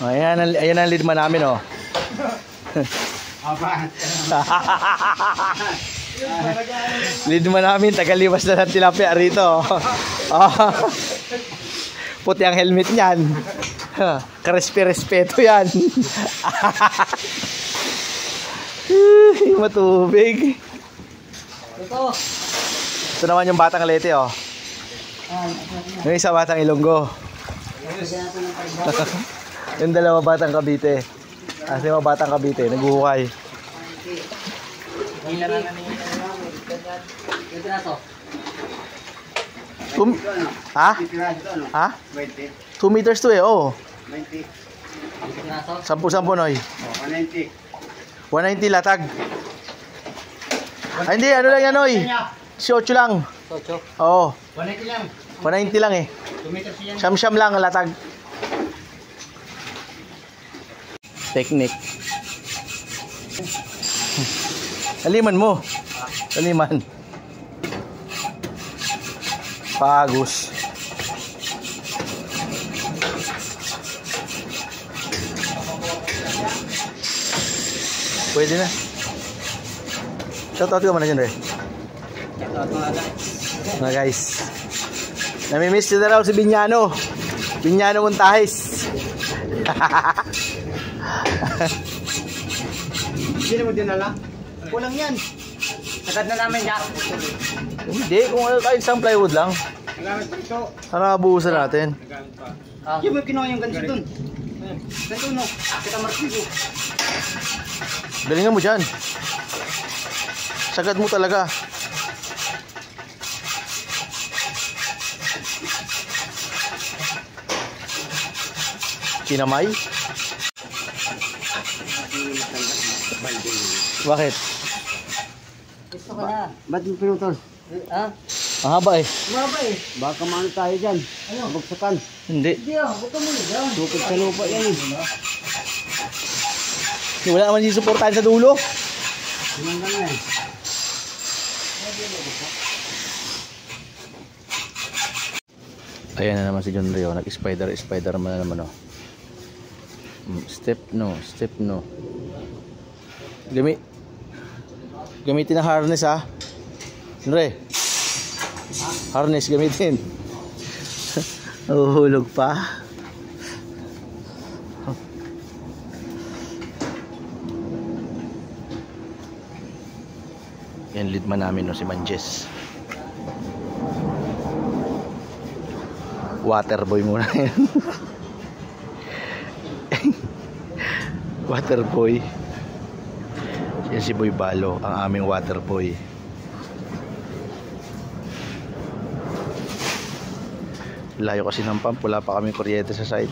Ayan ang lead man namin, oh. Lead man namin, tagaliwas na ng tilapia rito. Puti ang helmet niyan. Karespe-respeto yan. Matubig. Ito naman yung batang Leyte, oh. Yung isa batang Ilonggo. Yung dalawa batang Cavite. Kasi mga batang Cavite, naghuhukay. Ha? Ha? 2 meters to eh, oh. 10 noy. 190 latag. Ay, hindi, ano lang yan, noy. 18 lang. 18? Oo. 190 lang. 190 lang eh. 2 meters yan. Siyam-siyam lang latag. Technique. Aliman mo. Aliman. Pagus. Pwede na. Shoutout ka muna dyan, Re. Shoutout mga guys. Namimiss nyo na raw si Binyano. Binyano Montajes. Hindi na mo dinala? Kulang yan. Sagad na namin yan. Hindi, kung kahit isang plywood lang. Nagamit pa ito. Para mabuhusan natin. Nagamit pa. Yung may kinuha yung ganso dun. Ganso no. Kita martigo. Galingan mo dyan. Sagad mo talaga. Kinamay? Bakit? Gusto ka na. Ba't mo pinutol? Ha? Ang haba eh. Mahaba eh. Baka maano tayo dyan. Ano? Bugsakan. Hindi. Hindi ah. Huwag ka muna dyan. Lupit sa lupa yan eh. Wala naman yung supportahan sa dulo. Ganyan ka na eh. Ayan na naman si John Rio. Nag-spider-man na naman, oh. Step no. Gamitin ang harness, ha. Andre. Harness gamitin. Uhulog pa. Yan lead man namin, no, si Manjes. Waterboy muna yan. Waterboy. Yan si Boy Balo, ang aming waterboy. Layo kasi ng pump, wala pa kami kuryente sa site.